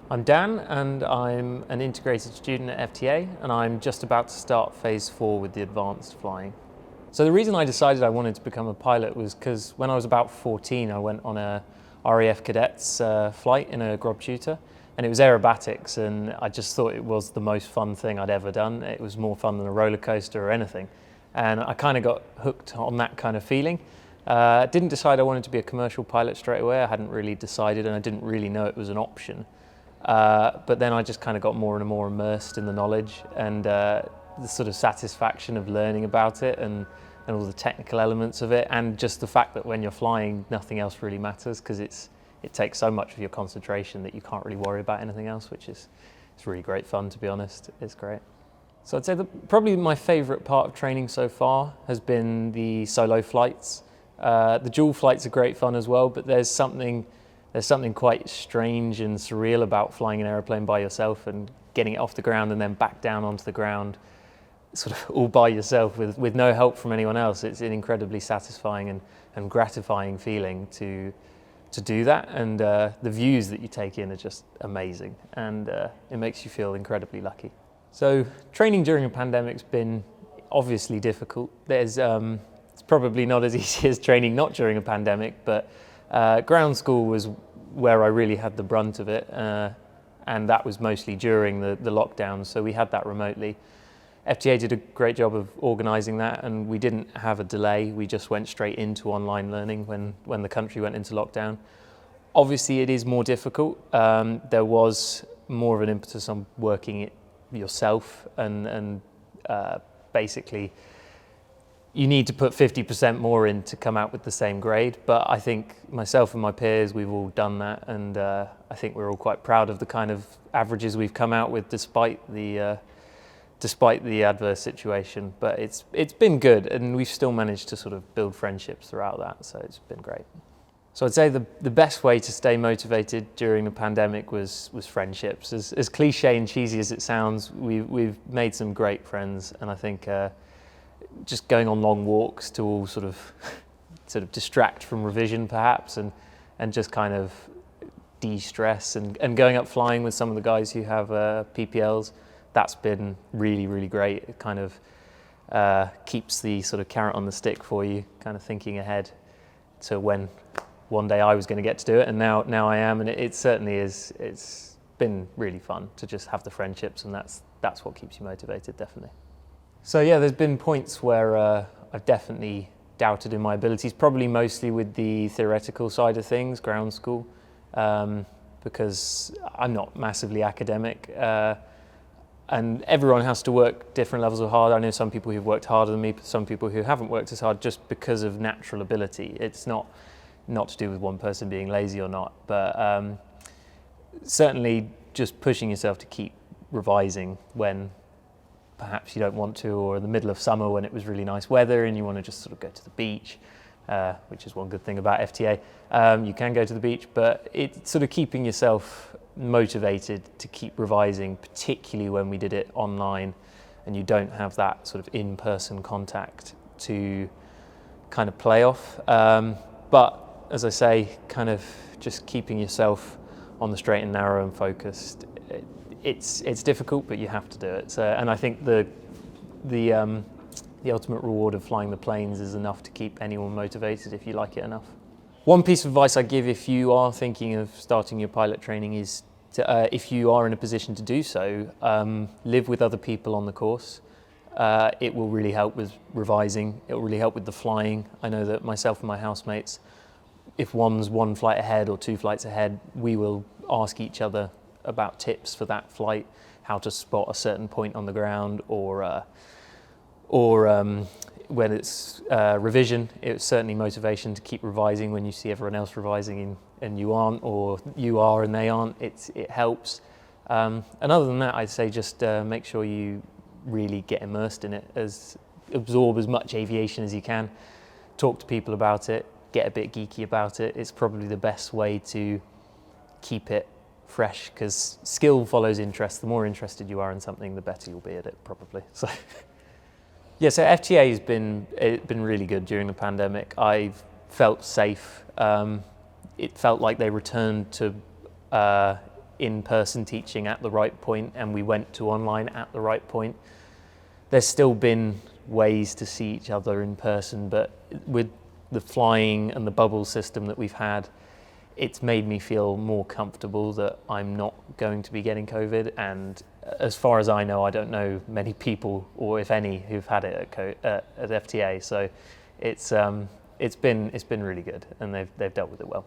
I'm Dan and I'm an integrated student at FTA and I'm just about to start phase 4 with the advanced flying. So the reason I decided I wanted to become a pilot was because when I was about 14 I went on a RAF cadets flight in a Grob tutor, and it was aerobatics, and I just thought it was the most fun thing I'd ever done. It was more fun than a roller coaster or anything, and I kind of got hooked on that kind of feeling. Didn't decide I wanted to be a commercial pilot straight away. I hadn't really decided and I didn't really know it was an option. But then I just kind of got more and more immersed in the knowledge and the sort of satisfaction of learning about it and all the technical elements of it, and just the fact that when you're flying nothing else really matters because it takes so much of your concentration that you can't really worry about anything else, which is it's really great fun, to be honest. It's great. So I'd say that probably my favourite part of training so far has been the solo flights. The dual flights are great fun as well, but there's something quite strange and surreal about flying an aeroplane by yourself and getting it off the ground and then back down onto the ground sort of all by yourself with no help from anyone else. It's an incredibly satisfying and gratifying feeling to do that, and the views that you take in are just amazing, and it makes you feel incredibly lucky. So training during a pandemic's been obviously difficult. It's probably not as easy as training not during a pandemic, but ground school was where I really had the brunt of it, and that was mostly during the lockdown, so we had that remotely. FTA did a great job of organising that, and we didn't have a delay. We just went straight into online learning when the country went into lockdown. Obviously it is more difficult. There was more of an impetus on working it yourself, and basically you need to put 50% more in to come out with the same grade, but I think myself and my peers, we've all done that, and I think we're all quite proud of the kind of averages we've come out with despite the adverse situation. But it's been good, and we've still managed to sort of build friendships throughout that, so it's been great. So I'd say the best way to stay motivated during the pandemic was friendships. As cliche and cheesy as it sounds, we've made some great friends, and I think just going on long walks to all sort of distract from revision perhaps, and just kind of de-stress, and going up flying with some of the guys who have PPLs, that's been really, really great. It kind of keeps the sort of carrot on the stick for you, kind of thinking ahead to when one day I was going to get to do it, and now I am, and it certainly is. It's been really fun to just have the friendships, and that's what keeps you motivated, definitely. So yeah, there's been points where I've definitely doubted in my abilities, probably mostly with the theoretical side of things, ground school, because I'm not massively academic, and everyone has to work different levels of hard. I know some people who've worked harder than me, but some people who haven't worked as hard just because of natural ability. It's not to do with one person being lazy or not, but certainly just pushing yourself to keep revising when perhaps you don't want to, or in the middle of summer when it was really nice weather and you want to just sort of go to the beach, which is one good thing about FTA. You can go to the beach, but it's sort of keeping yourself motivated to keep revising, particularly when we did it online and you don't have that sort of in-person contact to kind of play off. But as I say, kind of just keeping yourself on the straight and narrow and focused. It's difficult, but you have to do it. So, and I think the ultimate reward of flying the planes is enough to keep anyone motivated if you like it enough. One piece of advice I give if you are thinking of starting your pilot training is to, if you are in a position to do so, live with other people on the course. It will really help with revising. It will really help with the flying. I know that myself and my housemates, if one's one flight ahead or two flights ahead, we will ask each other about tips for that flight, how to spot a certain point on the ground, or when it's revision, it's certainly motivation to keep revising when you see everyone else revising and you aren't, or you are and they aren't. It helps. And other than that, I'd say just make sure you really get immersed in it, absorb as much aviation as you can, talk to people about it, get a bit geeky about it. It's probably the best way to keep it fresh, because skill follows interest. The more interested you are in something, the better you'll be at it, probably. So yeah, so FTA has been really good during the pandemic. I've felt safe. It felt like they returned to in-person teaching at the right point and we went to online at the right point. There's still been ways to see each other in person, but with the flying and the bubble system that we've had, it's made me feel more comfortable that I'm not going to be getting COVID. And as far as I know, I don't know many people, or if any, who've had it at FTA. So it's been really good, and they've dealt with it well.